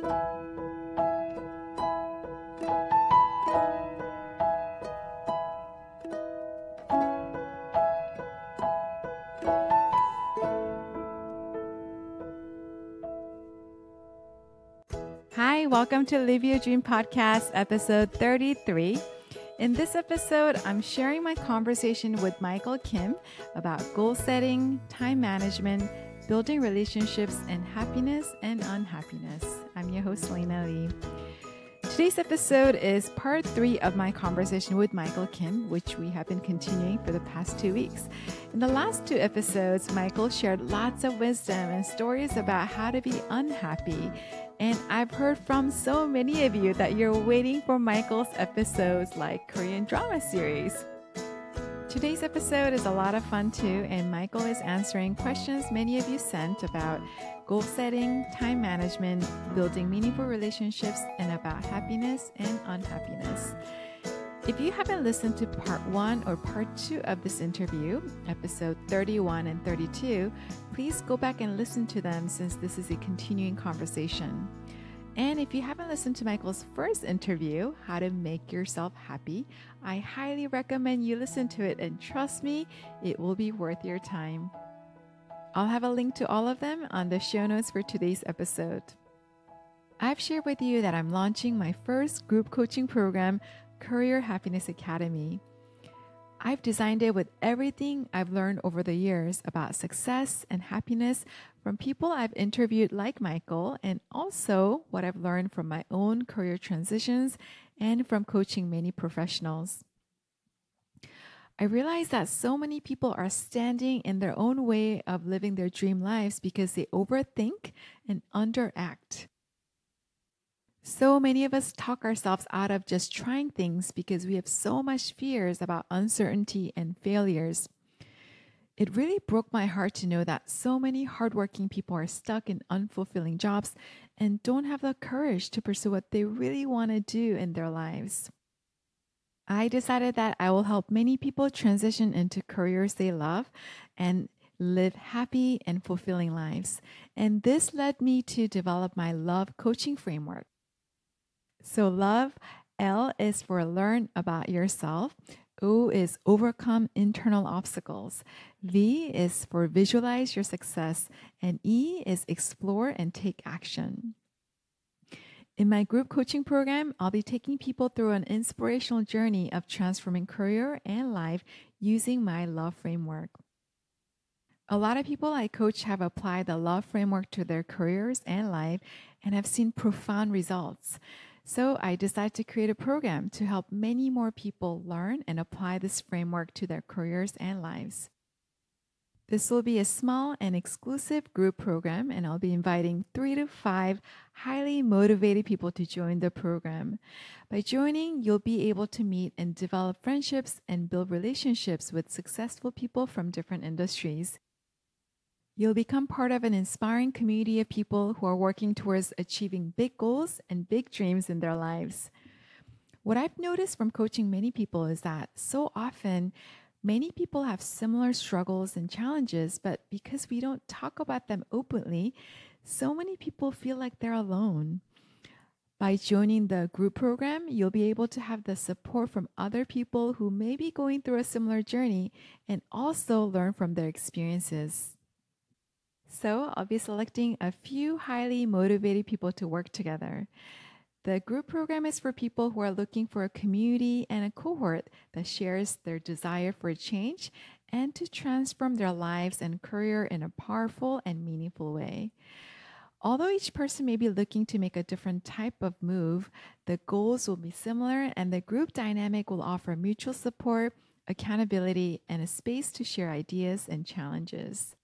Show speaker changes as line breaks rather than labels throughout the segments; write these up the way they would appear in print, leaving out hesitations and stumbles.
Hi, welcome to Live Your Dream Podcast, episode 33. In this episode, I'm sharing my conversation with Michael Kim about goal setting, time management, building relationships, and happiness and unhappiness. I'm your host, Lena Lee. Today's episode is part 3 of my conversation with Michael Kim, which we have been continuing for the past 2 weeks. In the last 2 episodes, Michael shared lots of wisdom and stories about how to be unhappy. And I've heard from so many of you that you're waiting for Michael's episodes like Korean drama series. Today's episode is a lot of fun too, and Michael is answering questions many of you sent about goal setting, time management, building meaningful relationships, and about happiness and unhappiness. If you haven't listened to part 1 or part 2 of this interview, episode 31 and 32, please go back and listen to them since this is a continuing conversation. And if you haven't listened to Michael's first interview, How to Make Yourself Happy, I highly recommend you listen to it, and trust me, it will be worth your time. I'll have a link to all of them on the show notes for today's episode. I've shared with you that I'm launching my first group coaching program, Career Happiness Academy. I've designed it with everything I've learned over the years about success and happiness from people I've interviewed like Michael, and also what I've learned from my own career transitions and from coaching many professionals. I realize that so many people are standing in their own way of living their dream lives because they overthink and underact. So many of us talk ourselves out of just trying things because we have so much fears about uncertainty and failures. It really broke my heart to know that so many hardworking people are stuck in unfulfilling jobs and don't have the courage to pursue what they really want to do in their lives. I decided that I will help many people transition into careers they love and live happy and fulfilling lives. And this led me to develop my love coaching framework. So love, L is for learn about yourself. O is overcome internal obstacles. V is for visualize your success. And E is explore and take action. In my group coaching program, I'll be taking people through an inspirational journey of transforming career and life using my love framework. A lot of people I coach have applied the love framework to their careers and life and have seen profound results. So I decided to create a program to help many more people learn and apply this framework to their careers and lives. This will be a small and exclusive group program, and I'll be inviting 3 to 5 highly motivated people to join the program. By joining, you'll be able to meet and develop friendships and build relationships with successful people from different industries. You'll become part of an inspiring community of people who are working towards achieving big goals and big dreams in their lives. What I've noticed from coaching many people is that so often, many people have similar struggles and challenges, but because we don't talk about them openly, so many people feel like they're alone. By joining the group program, you'll be able to have the support from other people who may be going through a similar journey and also learn from their experiences. So I'll be selecting a few highly motivated people to work together. The group program is for people who are looking for a community and a cohort that shares their desire for change and to transform their lives and career in a powerful and meaningful way. Although each person may be looking to make a different type of move, the goals will be similar, and the group dynamic will offer mutual support, accountability, and a space to share ideas and challenges.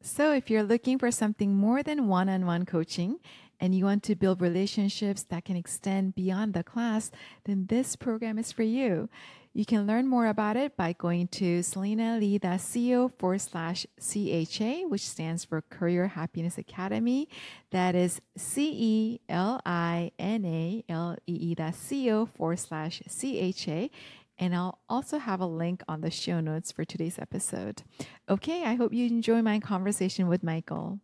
So if you're looking for something more than one-on-one coaching and you want to build relationships that can extend beyond the class, then this program is for you. You can learn more about it by going to selenalee.co/CHA, which stands for Career Happiness Academy. That is CELINALEE.co/CHA. And I'll also have a link on the show notes for today's episode. Okay, I hope you enjoy my conversation with Michael.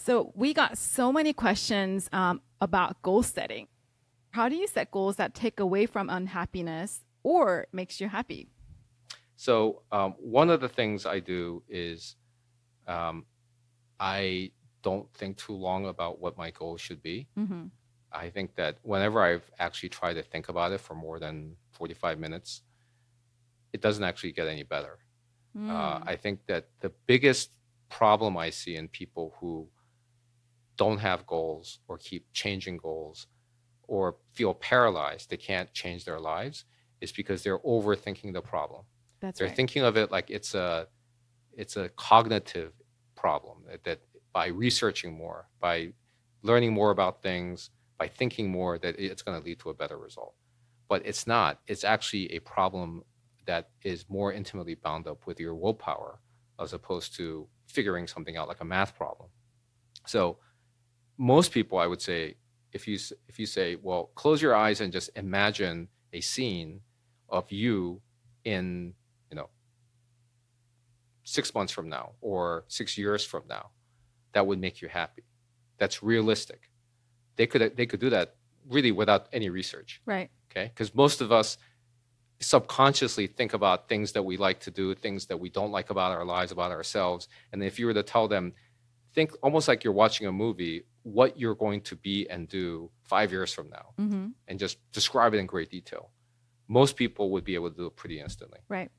So we got so many questions about goal setting. How do you set goals that take away from unhappiness or makes you happy?
So one of the things I do is I don't think too long about what my goals should be.
Mm-hmm.
I think that whenever I've actually tried to think about it for more than 45 minutes, it doesn't actually get any better. I think that the biggest problem I see in people who don't have goals or keep changing goals or feel paralyzed, they can't change their lives, is because they're overthinking the problem. They're
right.
thinking of it like it's a cognitive problem that by researching more, by learning more about things, by thinking more, that it's going to lead to a better result. But it's not. It's actually a problem that is more intimately bound up with your willpower as opposed to figuring something out like a math problem. So most people, I would say, if you say, well, close your eyes and just imagine a scene of you in 6 months from now or 6 years from now, that would make you happy. That's realistic. They could do that really without any research.
Right.
Okay. Because most of us subconsciously think about things that we like to do, things that we don't like about our lives, about ourselves. And if you were to tell them, think almost like you're watching a movie, what you're going to be and do 5 years from now, and just describe it in great detail. Most people would be able to do it pretty instantly.
Right.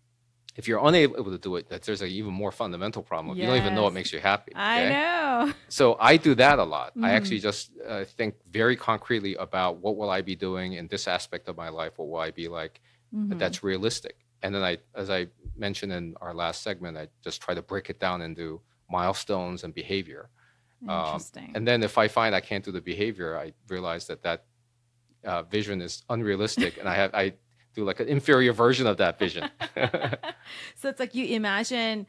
If you're unable to do it, there's an even more fundamental problem.
Yes.
You don't even know what makes you happy. Okay?
I know.
So I do that a lot. I actually just think very concretely about what will I be doing in this aspect of my life? What will I be like? That's realistic. And then as I mentioned in our last segment, I just try to break it down into milestones and behavior.
Interesting.
And then if I find I can't do the behavior, I realize that vision is unrealistic, and I do like an inferior version of that vision.
So it's like you imagine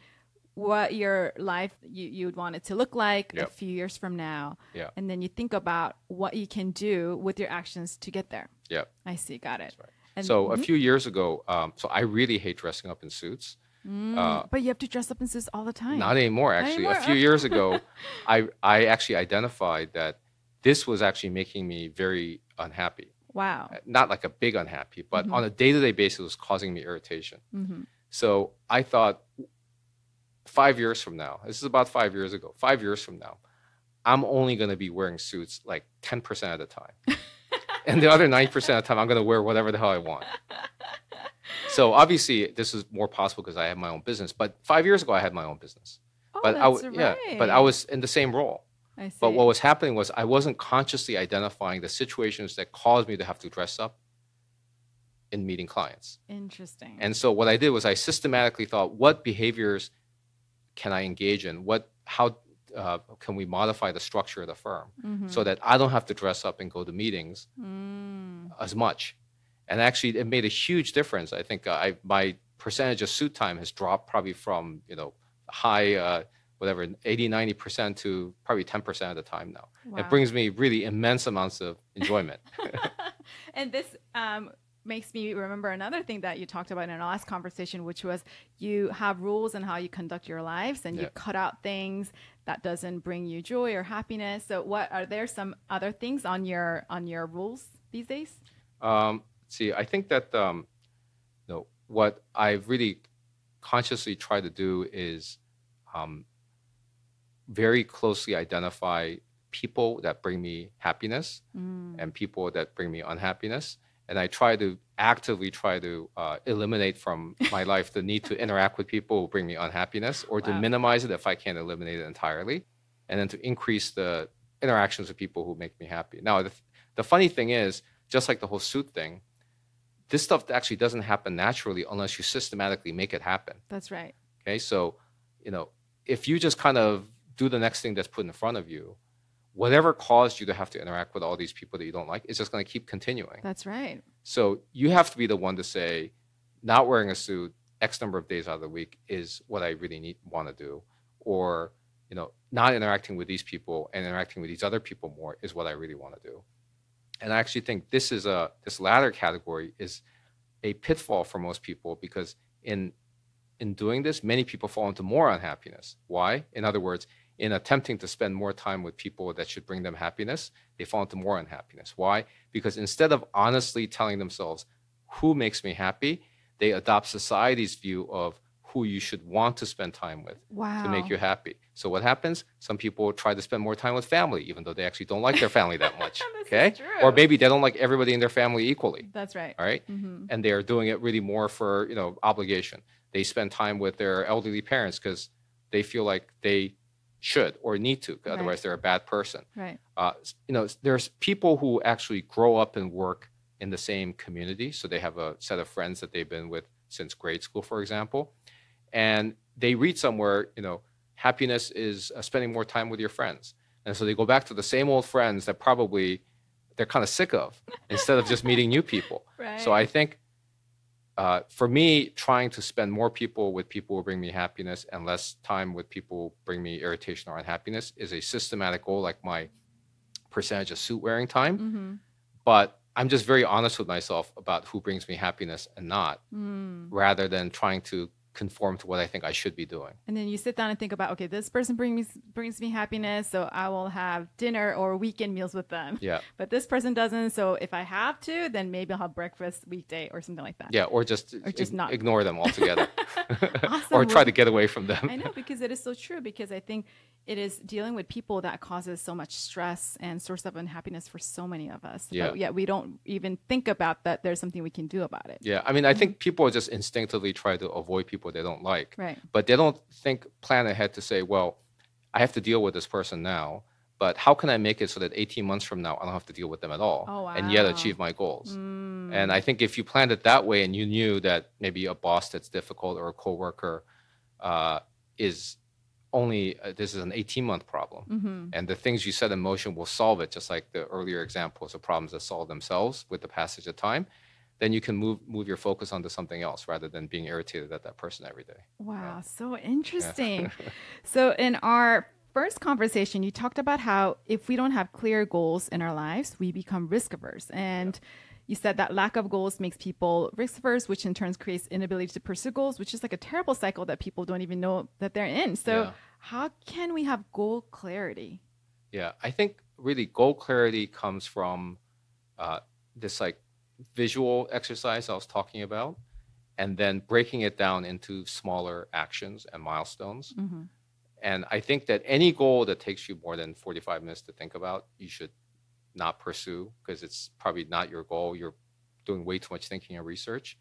what your life you would want it to look like a few years from now.
Yeah.
And then you think about what you can do with your actions to get there.
Yeah.
I see. Got it.
That's right.
And,
so a few years ago, so I really hate dressing up in suits.
But you have to dress up in suits all the time.
Not anymore, actually. A few years ago, I actually identified that this was actually making me very unhappy.
Wow.
Not like a big unhappy, but on a day-to-day basis, it was causing me irritation. So I thought 5 years from now, this is about 5 years ago, 5 years from now, I'm only going to be wearing suits like 10% of the time. And the other 90% of the time, I'm going to wear whatever the hell I want. So obviously, this is more possible because I have my own business. But 5 years ago, I had my own business.
Oh,
but
that's right.
but I was in the same role.
I see.
But what was happening was I wasn't consciously identifying the situations that caused me to have to dress up in meeting clients.
Interesting.
And so what I did was I systematically thought, what behaviors can I engage in? How can we modify the structure of the firm so that I don't have to dress up and go to meetings as much? And actually, it made a huge difference. I think my percentage of suit time has dropped probably from high 80, 90% to probably 10% of the time now. Wow. It brings me really immense amounts of enjoyment.
And this makes me remember another thing that you talked about in our last conversation, which was you have rules on how you conduct your lives, and you cut out things that doesn't bring you joy or happiness. So are there some other things on your rules these days?
See, I think that what I've really consciously tried to do is very closely identify people that bring me happiness and people that bring me unhappiness. And I actively try to eliminate from my life the need to interact with people who bring me unhappiness, or to minimize it if I can't eliminate it entirely, and then to increase the interactions with people who make me happy. Now, the funny thing is, just like the whole suit thing, this stuff actually doesn't happen naturally unless you systematically make it happen.
That's right.
Okay, so if you just kind of do the next thing that's put in front of you, whatever caused you to have to interact with all these people that you don't like, it's just going to keep continuing.
That's right.
So you have to be the one to say, not wearing a suit X number of days out of the week is what I really want to do, or not interacting with these people and interacting with these other people more is what I really want to do. And I actually think this latter category is a pitfall for most people, because in doing this, many people fall into more unhappiness. Why? In other words, in attempting to spend more time with people that should bring them happiness, they fall into more unhappiness. Why? Because instead of honestly telling themselves who makes me happy, they adopt society's view of who you should want to spend time with to make you happy. So what happens? Some people try to spend more time with family, even though they actually don't like their family that much. Okay? Or maybe they don't like everybody in their family equally.
That's right.
All right? And they are doing it really more for, obligation. They spend time with their elderly parents because they feel like they should or need to. Otherwise, they're a bad person.
Right.
There's people who actually grow up and work in the same community. So they have a set of friends that they've been with since grade school, for example. And they read somewhere, happiness is spending more time with your friends. And so they go back to the same old friends that probably they're kind of sick of instead of just meeting new people.
Right.
So I think for me, trying to spend more people with people who bring me happiness and less time with people who bring me irritation or unhappiness is a systematic goal, like my percentage of suit wearing time. But I'm just very honest with myself about who brings me happiness and not, rather than trying to conform to what I think I should be doing.
And then you sit down and think about, okay, this person brings me happiness, so I will have dinner or weekend meals with them.
Yeah.
But this person doesn't, so if I have to, then maybe I'll have breakfast weekday or something like that.
Yeah, or just
not
ignore them altogether.
Awesome.
Or try to get away from them.
I know, because it is so true, because I think it is dealing with people that causes so much stress and source of unhappiness for so many of us.
Yeah.
But yet we don't even think about that there's something we can do about it.
Yeah, I mean, I think people just instinctively try to avoid people they don't like.
Right.
But they don't plan ahead to say, well, I have to deal with this person now, but how can I make it so that 18 months from now, I don't have to deal with them at all, and yet achieve my goals? And I think if you planned it that way and you knew that maybe a boss that's difficult or a coworker is only, this is an 18-month problem, and the things you set in motion will solve it, just like the earlier examples of problems that solve themselves with the passage of time, then you can move your focus onto something else rather than being irritated at that person every day.
Wow, so interesting. So in our first conversation, you talked about how if we don't have clear goals in our lives, we become risk averse. And you said that lack of goals makes people risk averse, which in turn creates inability to pursue goals, which is like a terrible cycle that people don't even know that they're in. So how can we have goal clarity?
Yeah, I think really goal clarity comes from this like visual exercise I was talking about, and then breaking it down into smaller actions and milestones. And I think that any goal that takes you more than 45 minutes to think about, you should not pursue, because it's probably not your goal. You're doing way too much thinking and research.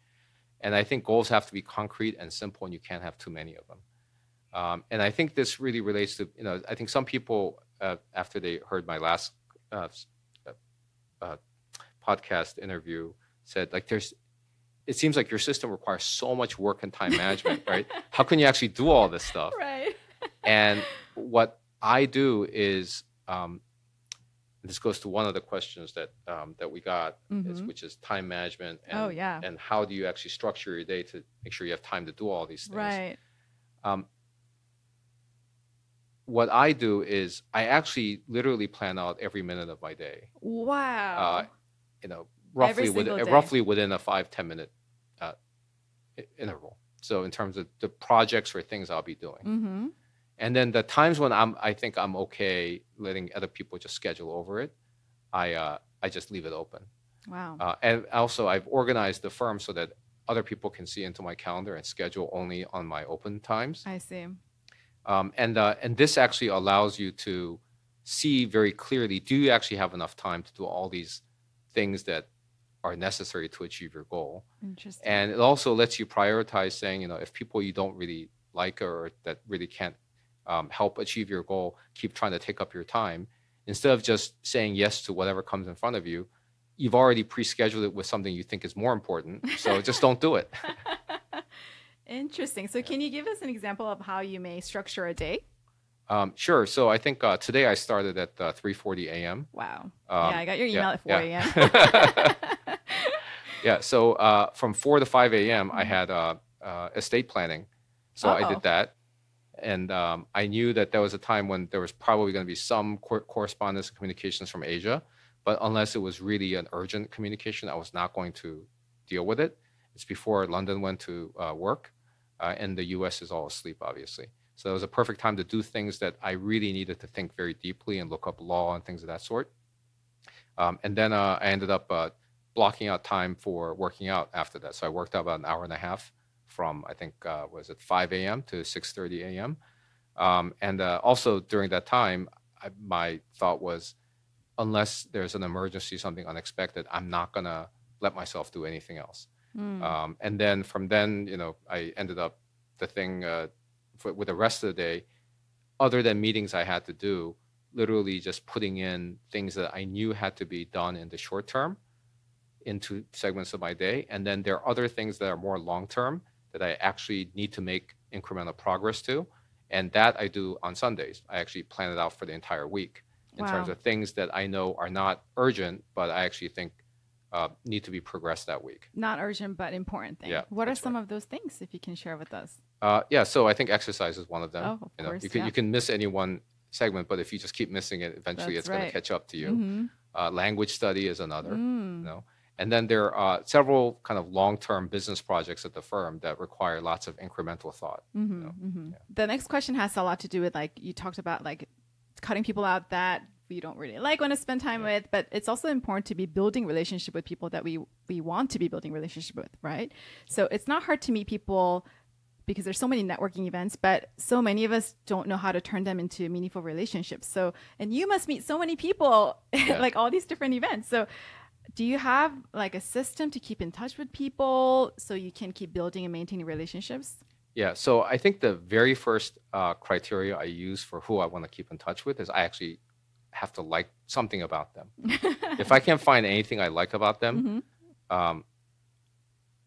And I think goals have to be concrete and simple, and you can't have too many of them. And I think this really relates to, I think some people, after they heard my last podcast interview, said, like, it seems like your system requires so much work and time management, right? How can you actually do all this stuff?
Right.
And what I do is, this goes to one of the questions that we got, which is time management. And, and how do you actually structure your day to make sure you have time to do all these things?
Right.
What I do is I actually literally plan out every minute of my day.
Wow.
Roughly within a 5-10 minute interval. So in terms of the projects or things I'll be doing. And then the times when I think I'm okay letting other people just schedule over it, I just leave it open.
Wow.
And also I've organized the firm so that other people can see into my calendar and schedule only on my open times.
I see.
And this actually allows you to see very clearly, do you actually have enough time to do all these things that are necessary to achieve your goal?
Interesting.
And it also lets you prioritize, saying, if people you don't really like or that really can't help achieve your goal keep trying to take up your time, instead of just saying yes to whatever comes in front of you, you've already pre-scheduled it with something you think is more important. So just don't do it.
Interesting. So can you give us an example of how you may structure a day?
Sure. So I think today I started at 3:40 a.m.
Wow. I got your email at 4 a.m.
Yeah. So from 4 to 5 a.m. I had estate planning. So I did that. And I knew that there was a time when there was probably going to be some correspondence and communications from Asia. But unless it was really an urgent communication, I was not going to deal with it. It's before London went to work. And the U.S. is all asleep, obviously. So it was a perfect time to do things that I really needed to think very deeply and look up law and things of that sort. And then I ended up blocking out time for working out after that. So I worked out about an hour and a half from, I think, was it 5 a.m. to 6:30 a.m. And also during that time, my thought was, unless there's an emergency, something unexpected, I'm not going to let myself do anything else. And then from then, I ended up with the rest of the day, other than meetings I had to do, literally just putting in things that I knew had to be done in the short term into segments of my day. And then there are other things that are more long term that I actually need to make incremental progress to. And that I do on Sundays. I actually plan it out for the entire week in terms of things that I know are not urgent, but I actually think need to be progressed that week.
Not urgent, but important things.
Yeah,
what are some of those things, if you can share with us?
So I think exercise is one of them.
Oh, of course,
you can miss any one segment, but if you just keep missing it, eventually it's going to catch up to you. Language study is another. And then there are several kind of long-term business projects at the firm that require lots of incremental thought.
The next question has a lot to do with, like, you talked about, like, cutting people out that we don't really like, want to spend time with, but it's also important to be building relationship with people that we want to be building relationship with, right? So it's not hard to meet people because there's so many networking events, but so many of us don't know how to turn them into meaningful relationships. So, and you must meet so many people like all these different events. So do you have like a system to keep in touch with people so you can keep building and maintaining relationships?
Yeah, so I think the very first criteria I use for who I want to keep in touch with is I actually have to like something about them. If I can't find anything I like about them,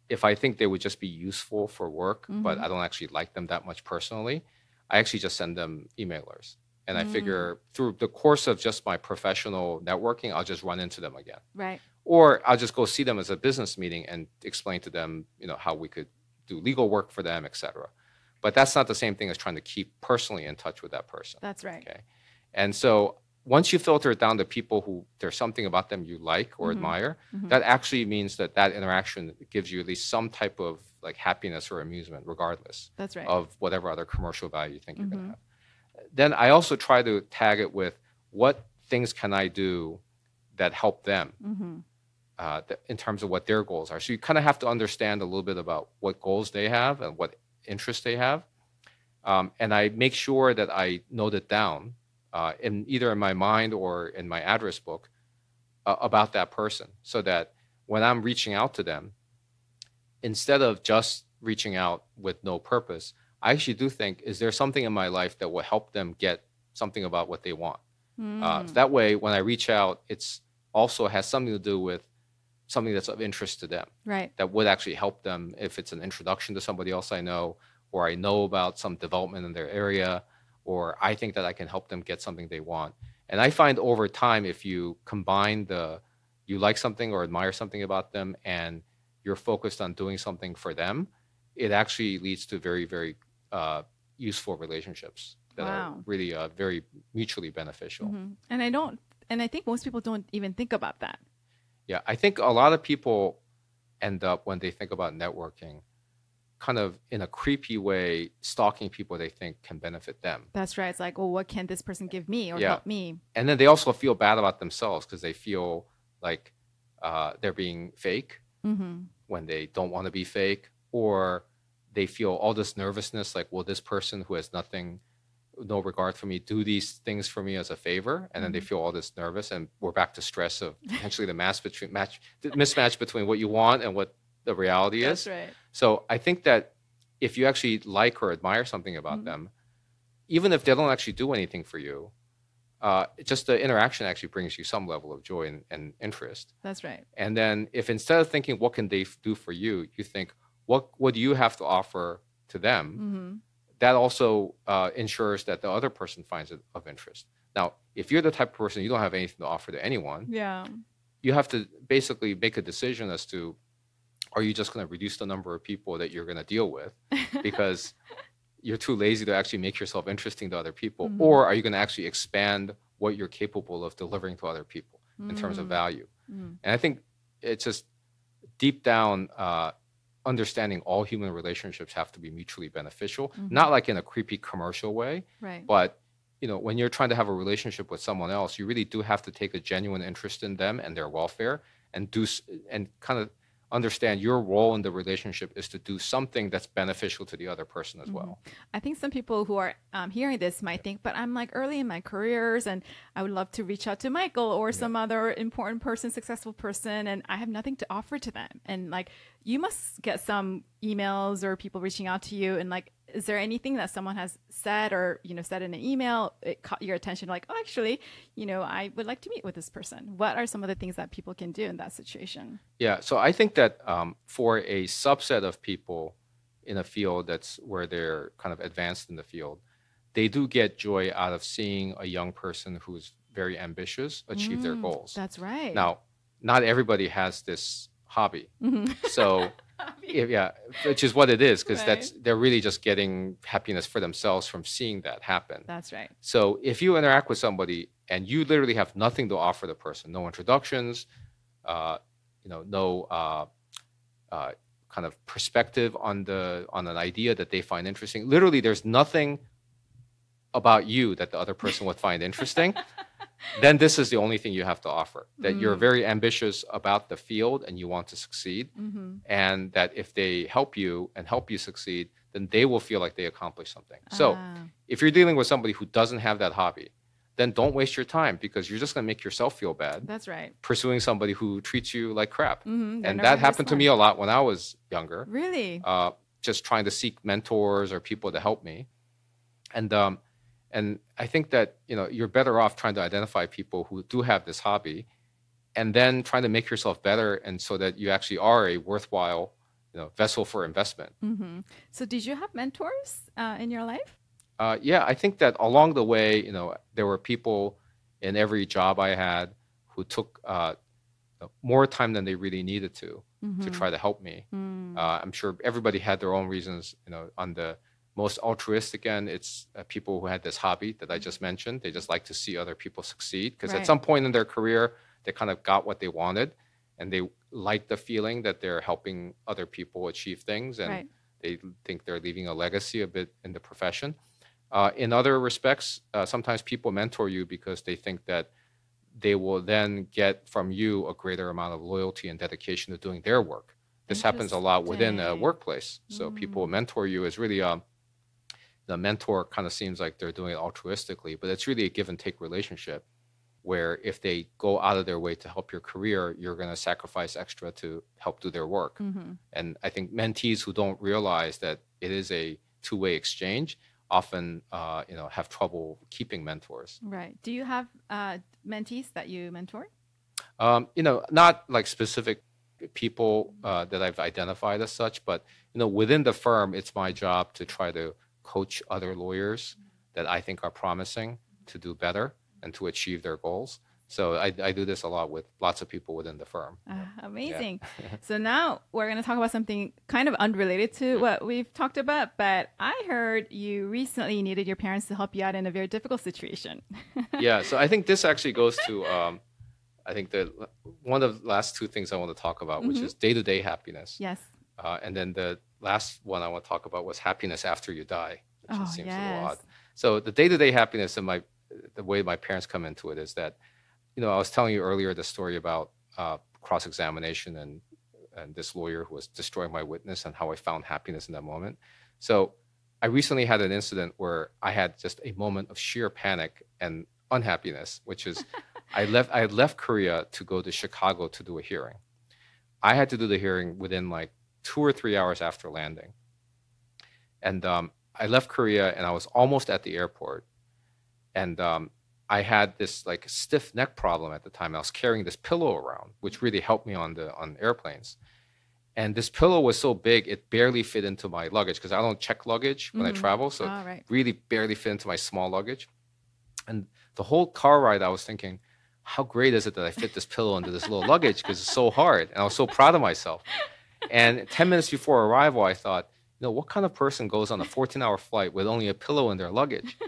if I think they would just be useful for work, but I don't actually like them that much personally, I actually just send them emailers. And I figure through the course of just my professional networking, I'll just run into them again.
Right.
Or I'll just go see them as a business meeting and explain to them, how we could do legal work for them, et cetera. But that's not the same thing as trying to keep personally in touch with that person.
That's right.
Okay. And so once you filter it down to people who there's something about them you like or admire, that actually means that interaction gives you at least some type of like happiness or amusement, regardless of whatever other commercial value you think you're going to have. Then I also try to tag it with what things can I do that help them in terms of what their goals are. So you kind of have to understand a little bit about what goals they have and what interests they have. And I make sure that I note it down either in my mind or in my address book about that person, so that when I'm reaching out to them, instead of just reaching out with no purpose, I actually do think, is there something in my life that will help them get something about what they want? So that way, when I reach out, it's also has something to do with something that's of interest to them.
Right.
That would actually help them if it's an introduction to somebody else I know, or I know about some development in their area, or I think that I can help them get something they want. And I find over time, if you combine you like something or admire something about them and you're focused on doing something for them, it actually leads to very, very useful relationships that are really very mutually beneficial.
And I think most people don't even think about that.
Yeah, I think a lot of people end up, when they think about networking, kind of in a creepy way, stalking people they think can benefit them.
That's right. It's like, oh, what can this person give me or help me?
And then they also feel bad about themselves because they feel like they're being fake when they don't want to be fake, or they feel all this nervousness, like, will this person who has no regard for me do these things for me as a favor? And then they feel all this nervous, and we're back to stress of potentially the mismatch between what you want and what the reality is.
That's right.
So I think that if you actually like or admire something about them, even if they don't actually do anything for you, just the interaction actually brings you some level of joy and interest.
That's right.
And then if instead of thinking, what can they do for you, you think, what do you have to offer to them? That also ensures that the other person finds it of interest. Now, if you're the type of person you don't have anything to offer to anyone, you have to basically make a decision as to, are you just going to reduce the number of people that you're going to deal with because you're too lazy to actually make yourself interesting to other people? Or are you going to actually expand what you're capable of delivering to other people in terms of value? And I think it's just deep down, understanding all human relationships have to be mutually beneficial, not like in a creepy commercial way,
Right.
but when you're trying to have a relationship with someone else, you really do have to take a genuine interest in them and their welfare, and kind of understand your role in the relationship is to do something that's beneficial to the other person as well.
I think some people who are hearing this might think, but I'm like early in my careers and I would love to reach out to Michael or some other important person, successful person, and I have nothing to offer to them. And like, you must get some emails or people reaching out to you, and like, is there anything that someone has said or, said in an email, it caught your attention, like, oh, actually, I would like to meet with this person? What are some of the things that people can do in that situation?
Yeah, so I think that for a subset of people in a field that's where they're kind of advanced in the field, they do get joy out of seeing a young person who's very ambitious achieve their goals.
That's right.
Now, not everybody has this hobby. So, which is what it is, because they're really just getting happiness for themselves from seeing that happen.
That's right.
So if you interact with somebody and you literally have nothing to offer the person, no introductions, no kind of perspective on an idea that they find interesting. Literally, there's nothing about you that the other person would find interesting. Then this is the only thing you have to offer, that you're very ambitious about the field and you want to succeed, and that if they help you succeed, then they will feel like they accomplished something. So if you're dealing with somebody who doesn't have that hobby, then don't waste your time, because you're just going to make yourself feel bad.
That's right.
Pursuing somebody who treats you like crap. And that happened to me a lot when I was younger.
Really?
Just trying to seek mentors or people to help me. And I think that, you're better off trying to identify people who do have this hobby, and then trying to make yourself better, and so that you actually are a worthwhile, vessel for investment.
So did you have mentors in your life?
Yeah, I think that along the way, there were people in every job I had who took more time than they really needed to try to help me. I'm sure everybody had their own reasons. On the most altruistic end, it's people who had this hobby that I just mentioned. They just like to see other people succeed, because at some point in their career, they kind of got what they wanted, and they like the feeling that they're helping other people achieve things, and they think they're leaving a legacy a bit in the profession. In other respects, sometimes people mentor you because they think that they will then get from you a greater amount of loyalty and dedication to doing their work. This happens a lot within a workplace. So people mentor you as really the mentor kind of seems like they're doing it altruistically, but it's really a give and take relationship, where if they go out of their way to help your career, you're going to sacrifice extra to help do their work. And I think mentees who don't realize that it is a two-way exchange often have trouble keeping mentors.
Right. Do you have mentees that you mentor?
Not like specific people that I've identified as such, but within the firm, it's my job to try to coach other lawyers that I think are promising to do better and to achieve their goals. So I do this a lot with lots of people within the firm.
Amazing. So now we're going to talk about something kind of unrelated to what we've talked about, but I heard you recently needed your parents to help you out in a very difficult situation.
Yeah, so I think this actually goes to, I think that one of the last two things I want to talk about, which is day-to-day happiness.
Yes.
And then the last one I want to talk about was happiness after you die, which seems a little odd. So the day-to-day happiness and the way my parents come into it is that, I was telling you earlier the story about cross-examination and this lawyer who was destroying my witness and how I found happiness in that moment. So I recently had an incident where I had just a moment of sheer panic and unhappiness, which is I had left Korea to go to Chicago to do a hearing. I had to do the hearing within like 2 or 3 hours after landing. And I left Korea and I was almost at the airport. And I had this like stiff neck problem at the time. I was carrying this pillow around, which really helped me on airplanes. And this pillow was so big, it barely fit into my luggage, because I don't check luggage when I travel. So really barely fit into my small luggage. And the whole car ride, I was thinking, how great is it that I fit this pillow into this little luggage, because it's so hard. And I was so proud of myself. And 10 minutes before arrival, I thought, what kind of person goes on a 14-hour flight with only a pillow in their luggage?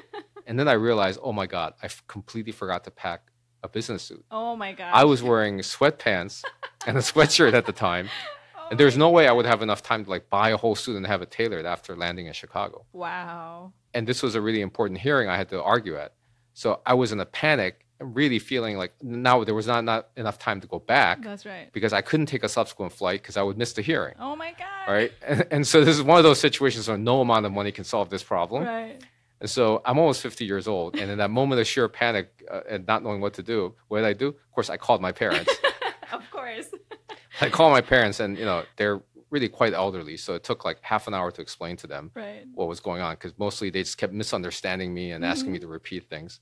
And then I realized, oh my God, I completely forgot to pack a business suit.
Oh my God.
I was wearing sweatpants and a sweatshirt at the time. And there's no way I would have enough time to like buy a whole suit and have it tailored after landing in Chicago.
Wow.
And this was a really important hearing I had to argue at. So I was in a panic, really feeling like now there was not enough time to go back.
That's right.
Because I couldn't take a subsequent flight because I would miss the hearing.
Oh my God.
Right. And so this is one of those situations where no amount of money can solve this problem.
Right.
And so I'm almost 50 years old. And in that moment of sheer panic and not knowing what to do, what did I do? Of course, I called my parents.
Of course.
I called my parents and, they're really quite elderly. So it took like half an hour to explain to them what was going on. Because mostly they just kept misunderstanding me and asking me to repeat things.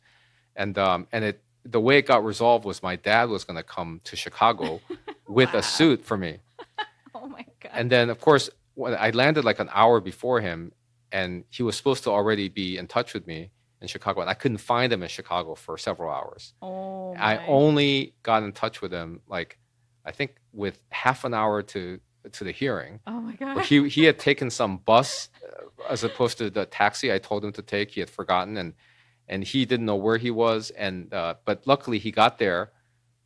And the way it got resolved was my dad was going to come to Chicago with a suit for me.
Oh my God.
And then, of course, when I landed like an hour before him, and he was supposed to already be in touch with me in Chicago, and I couldn't find him in Chicago for several hours.
Oh,
I only got in touch with him, like, I think with half an hour to the hearing.
Oh my God.
He had taken some bus as opposed to the taxi I told him to take. He had forgotten, and he didn't know where he was. But luckily he got there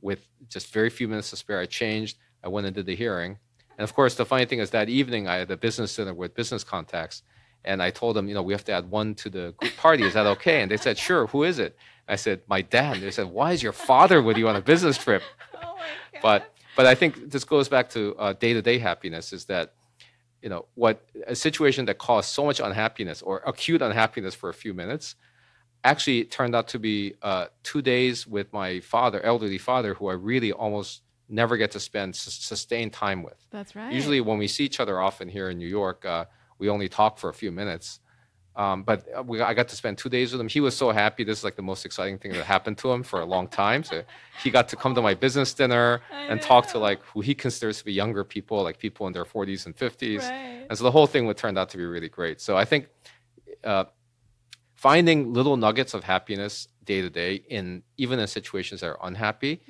with just very few minutes to spare. I changed. I went and did the hearing. And of course, the funny thing is that evening I had a business dinner with business contacts. And I told them, we have to add one to the group party. Is that okay? And they said, sure. Who is it? I said, my dad. And they said, why is your father with you on a business trip?
Oh my God.
But I think this goes back to day-to-day happiness is that, what a situation that caused so much unhappiness or acute unhappiness for a few minutes actually turned out to be 2 days with my father, elderly father, who I really almost never get to spend sustained time with.
That's right.
Usually when we see each other often here in New York, we only talk for a few minutes. But I got to spend 2 days with him. He was so happy. This is like the most exciting thing that happened to him for a long time. So he got to come to my business dinner and talk to like who he considers to be younger people, like people in their 40s and 50s.
Right.
And so the whole thing turned out to be really great. So I think finding little nuggets of happiness day to day, even in situations that are unhappy,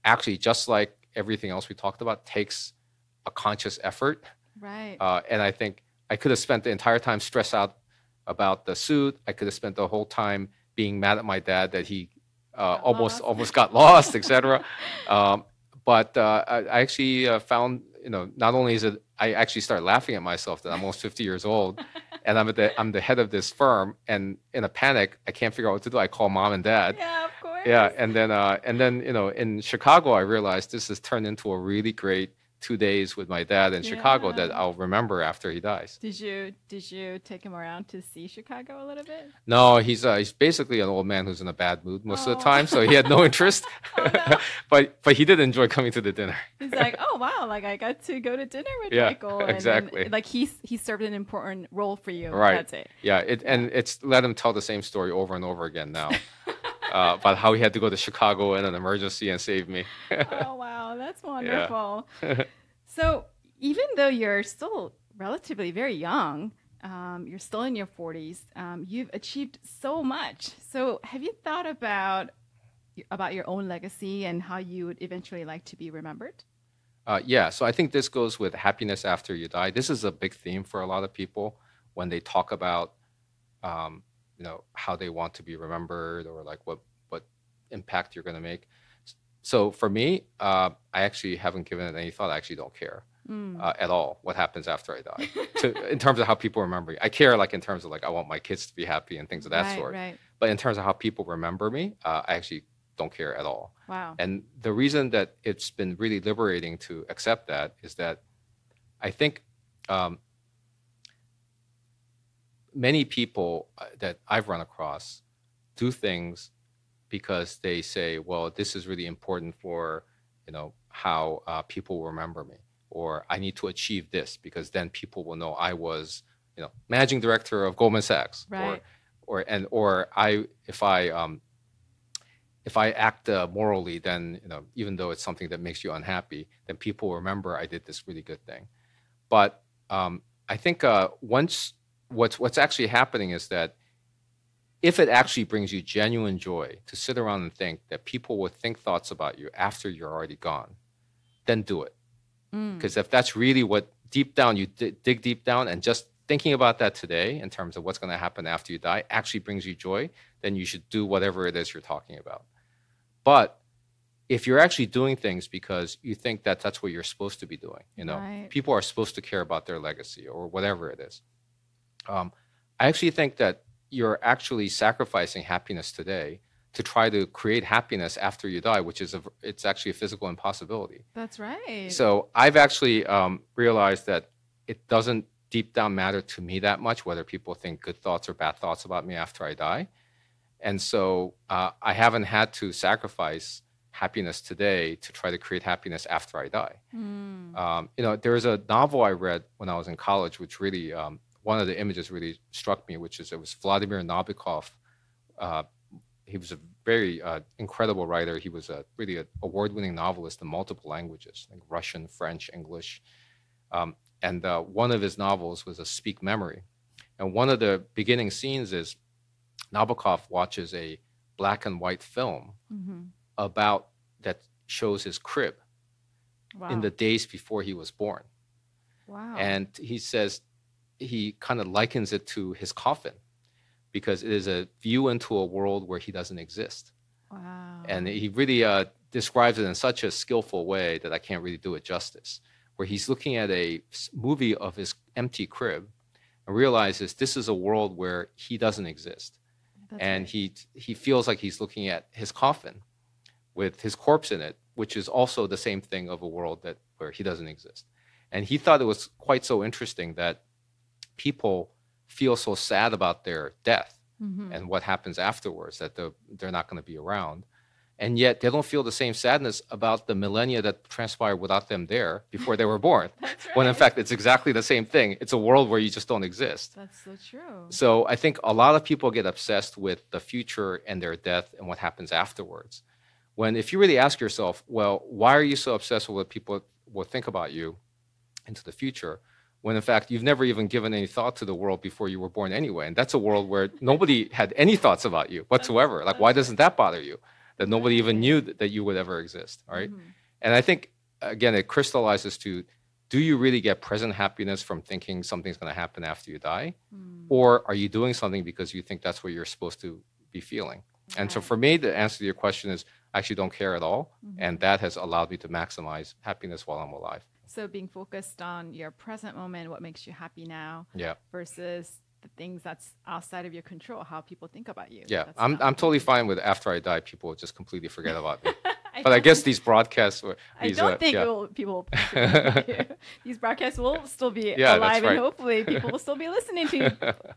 actually, just like everything else we talked about, takes a conscious effort.
Right.
And I think I could have spent the entire time stressed out about the suit. I could have spent the whole time being mad at my dad that he almost got lost, etc. But I actually found, not only is it, I actually started laughing at myself that I'm almost 50 years old, and I'm the head of this firm, and in a panic, I can't figure out what to do. I call mom and dad.
Yeah, of course.
Yeah, and then in Chicago, I realized this has turned into a really great 2 days with my dad in Chicago that I'll remember after he dies. Did
you take him around to see Chicago a little bit?
No, he's basically an old man who's in a bad mood most of the time, so he had no interest.
No.
But he did enjoy coming to the dinner.
He's like, oh wow, like I got to go to dinner with Michael. And
exactly.
Then, like he served an important role for you.
Right.
That's it.
Yeah. And it's let him tell the same story over and over again now. About how he had to go to Chicago in an emergency and save me.
Oh, wow. That's wonderful. So even though you're still relatively very young, you're still in your 40s, you've achieved so much. So have you thought about your own legacy and how you would eventually like to be remembered?
Yeah. So I think this goes with happiness after you die. This is a big theme for a lot of people when they talk about how they want to be remembered or like what impact you're going to make. So for me, I actually haven't given it any thought. I actually don't care at all what happens after I die in terms of how people remember me. I care like in terms of like I want my kids to be happy and things of that sort.
Right.
But in terms of how people remember me, I actually don't care at all.
Wow.
And the reason that it's been really liberating to accept that is that I think many people that I've run across do things because they say, well, this is really important for, how people will remember me, or I need to achieve this because then people will know I was, managing director of Goldman Sachs,
right.
If I act morally, then, even though it's something that makes you unhappy, then people will remember I did this really good thing. But I think what's actually happening is that if it actually brings you genuine joy to sit around and think that people will think thoughts about you after you're already gone, then do it. Because if that's really what deep down you dig deep down, and just thinking about that today in terms of what's going to happen after you die actually brings you joy, then you should do whatever it is you're talking about. But if you're actually doing things because you think that that's what you're supposed to be doing,
Right.
people are supposed to care about their legacy or whatever it is. I actually think that you're actually sacrificing happiness today to try to create happiness after you die, which is it's actually a physical impossibility.
That's right.
So I've actually realized that it doesn't deep down matter to me that much whether people think good thoughts or bad thoughts about me after I die. And so I haven't had to sacrifice happiness today to try to create happiness after I die. There was a novel I read when I was in college, which really, one of the images really struck me, which is it was Vladimir Nabokov. He was a very incredible writer. He was really an award-winning novelist in multiple languages, like Russian, French, English. And one of his novels was a speak memory. And one of the beginning scenes is Nabokov watches a black and white film about that shows his crib in the days before he was born.
Wow.
And he says he kind of likens it to his coffin because it is a view into a world where he doesn't exist.
Wow.
And he really describes it in such a skillful way that I can't really do it justice, where he's looking at a movie of his empty crib and realizes this is a world where he doesn't exist.
That's
and
right.
he feels like he's looking at his coffin with his corpse in it, which is also the same thing of a world where he doesn't exist. And he thought it was quite so interesting that people feel so sad about their death and what happens afterwards, that they're not going to be around. And yet they don't feel the same sadness about the millennia that transpired without them there before they were born.
That's right.
When in fact, it's exactly the same thing. It's a world where you just don't exist.
That's so true.
So I think a lot of people get obsessed with the future and their death and what happens afterwards. When if you really ask yourself, well, why are you so obsessed with what people will think about you into the future? When in fact, you've never even given any thought to the world before you were born anyway. And that's a world where nobody had any thoughts about you whatsoever. Like, why doesn't that bother you? That nobody even knew that you would ever exist, right? And I think, again, it crystallizes to, do you really get present happiness from thinking something's going to happen after you die? Or are you doing something because you think that's what you're supposed to be feeling? And so for me, the answer to your question is, I actually don't care at all. And that has allowed me to maximize happiness while I'm alive.
So being focused on your present moment, what makes you happy now, versus the things that's outside of your control, how people think about you.
Yeah,
That's
I'm
not-
totally fine with after I die, people just completely forget about me. But I guess these broadcasts were
I
these,
don't think
yeah.
people forget about you. These broadcasts will still be
Yeah, that's
alive,
right.
and hopefully people will still be listening to you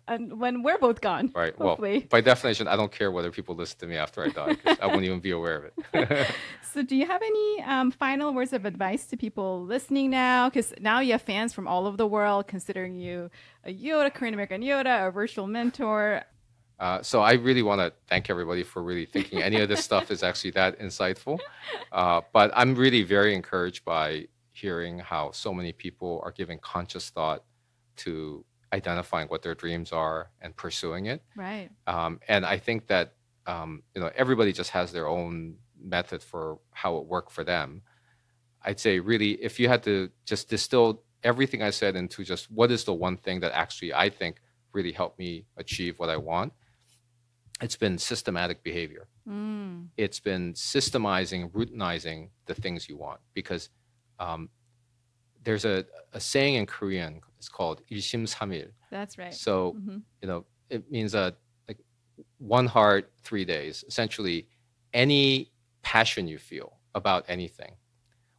and when we're both gone.
Right.
Hopefully.
Well, by definition, I don't care whether people listen to me after I die, 'cause I wouldn't even be aware of it.
So do you have any final words of advice to people listening now? Because now you have fans from all over the world considering you a Yoda, Korean American Yoda, a virtual mentor.
So I really want to thank everybody for really thinking any of this stuff is actually that insightful. But I'm really very encouraged by hearing how so many people are giving conscious thought to identifying what their dreams are and pursuing it.
Right.
And I think that everybody just has their own method for how it worked for them. I'd say really, if you had to just distill everything I said into just what is the one thing that actually I think really helped me achieve what I want, it's been systematic behavior. It's been systemizing, routinizing the things you want. Because there's a saying in Korean, it's called 일심삼일.
That's right.
So, it means like one heart, 3 days. Essentially, any passion you feel about anything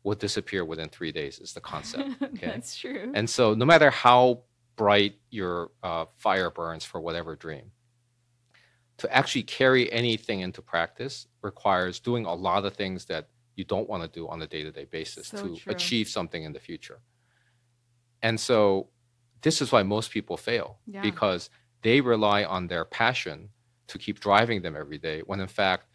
will disappear within 3 days is the concept. Okay?
That's true.
And so no matter how bright your fire burns for whatever dream, to actually carry anything into practice requires doing a lot of things that you don't want to do on a day-to-day basis
So
to
true.
achieve something in the future. And so this is why most people fail,
Yeah.
because they rely on their passion to keep driving them every day, when in fact,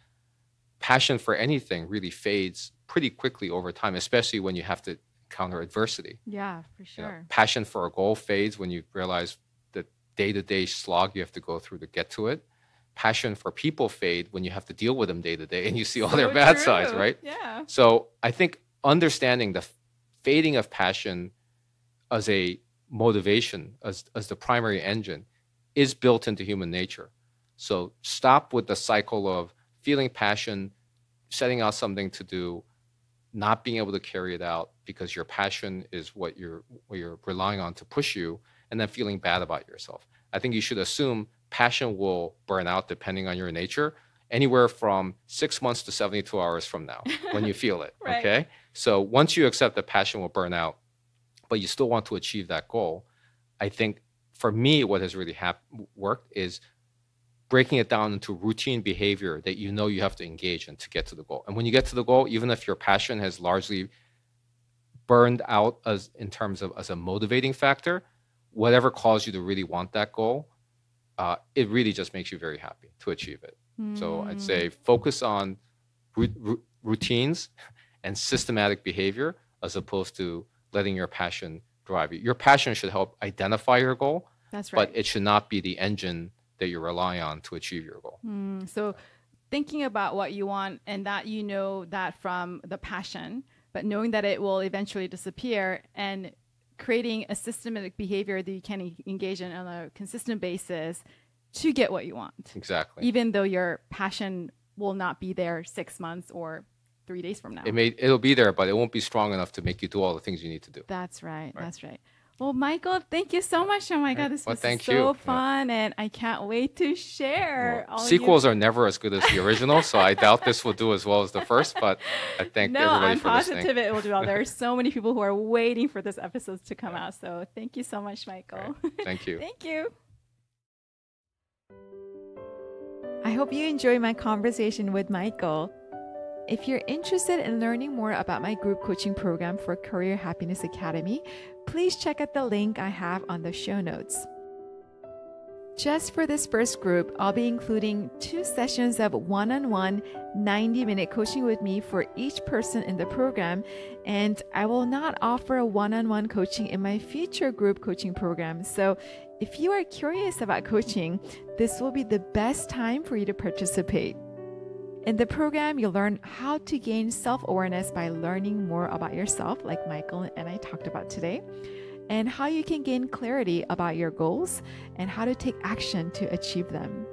passion for anything really fades pretty quickly over time, especially when you have to encounter adversity.
Yeah, for
You know,
sure.
passion for a goal fades when you realize the day-to-day slog you have to go through to get to it. Passion for people fade when you have to deal with them day to day and you see all their
So
bad sides,
true.
right?
Yeah.
So I think understanding the fading of passion as a motivation, as the primary engine, is built into human nature. So stop with the cycle of feeling passion, setting out something to do, not being able to carry it out because your passion is what you're relying on to push you, and then feeling bad about yourself. I think you should assume passion will burn out depending on your nature, anywhere from 6 months to 72 hours from now when you feel it.
Right.
Okay. So once you accept that passion will burn out, but you still want to achieve that goal, I think for me, what has really worked is breaking it down into routine behavior that you know you have to engage in to get to the goal. And when you get to the goal, even if your passion has largely burned out as a motivating factor, whatever caused you to really want that goal, it really just makes you very happy to achieve it. So I'd say focus on routines and systematic behavior as opposed to letting your passion drive you. Your passion should help identify your goal.
That's right.
But it should not be the engine that you rely on to achieve your goal.
So thinking about what you want, and that you know that from the passion, but knowing that it will eventually disappear, and creating a systematic behavior that you can engage in on a consistent basis to get what you want.
Exactly.
Even though your passion will not be there 6 months or 3 days from now.
It'll be there, but it won't be strong enough to make you do all the things you need to do.
That's right. That's right. Well, Michael, thank you so much. Oh my God, this was
thank
so
you.
fun, and I can't wait to share.
Sequels are never as good as the original, so I doubt this will do as well as the first, but I thank everybody for listening.
No, I'm positive it will do well. There are so many people who are waiting for this episode to come out, so thank you so much, Michael.
Right. Thank you.
Thank you. I hope you enjoyed my conversation with Michael. If you're interested in learning more about my group coaching program for Career Happiness Academy, please check out the link I have on the show notes. Just for this first group, I'll be including 2 sessions of one-on-one 90-minute coaching with me for each person in the program, and I will not offer a one-on-one coaching in my future group coaching program. So if you are curious about coaching, this will be the best time for you to participate. In the program, you'll learn how to gain self-awareness by learning more about yourself, like Michael and I talked about today, and how you can gain clarity about your goals and how to take action to achieve them.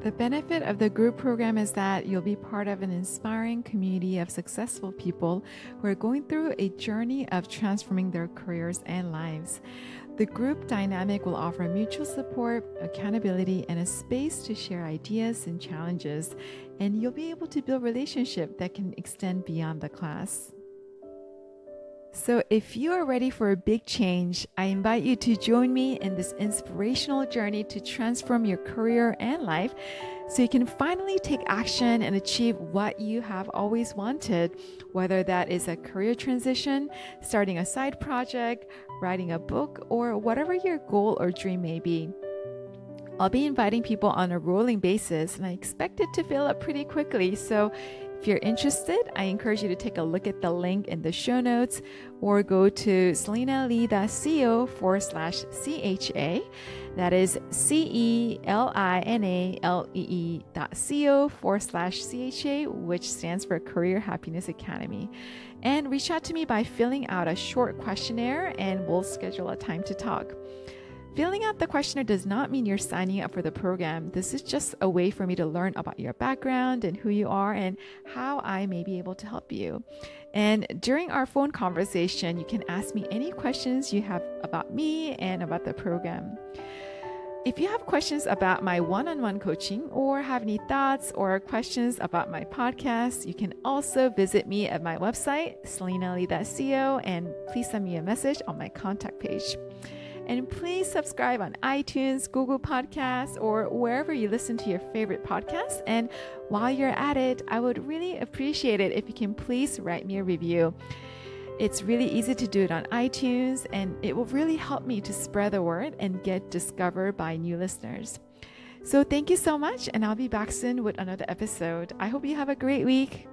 The benefit of the group program is that you'll be part of an inspiring community of successful people who are going through a journey of transforming their careers and lives. The group dynamic will offer mutual support, accountability, and a space to share ideas and challenges, and you'll be able to build relationships that can extend beyond the class. So if you are ready for a big change, I invite you to join me in this inspirational journey to transform your career and life so you can finally take action and achieve what you have always wanted, whether that is a career transition, starting a side project, writing a book, or whatever your goal or dream may be. I'll be inviting people on a rolling basis, and I expect it to fill up pretty quickly. So if you're interested, I encourage you to take a look at the link in the show notes or go to selinalee.co/CHA. That is CELINALEE.co/CHA, which stands for Career Happiness Academy. And reach out to me by filling out a short questionnaire, and we'll schedule a time to talk. Filling out the questionnaire does not mean you're signing up for the program. This is just a way for me to learn about your background and who you are and how I may be able to help you. And during our phone conversation, you can ask me any questions you have about me and about the program. If you have questions about my one-on-one coaching or have any thoughts or questions about my podcast, you can also visit me at my website, selinalee.co, and please send me a message on my contact page. And please subscribe on iTunes, Google Podcasts, or wherever you listen to your favorite podcasts. And while you're at it, I would really appreciate it if you can please write me a review. It's really easy to do it on iTunes, and it will really help me to spread the word and get discovered by new listeners. So thank you so much, and I'll be back soon with another episode. I hope you have a great week.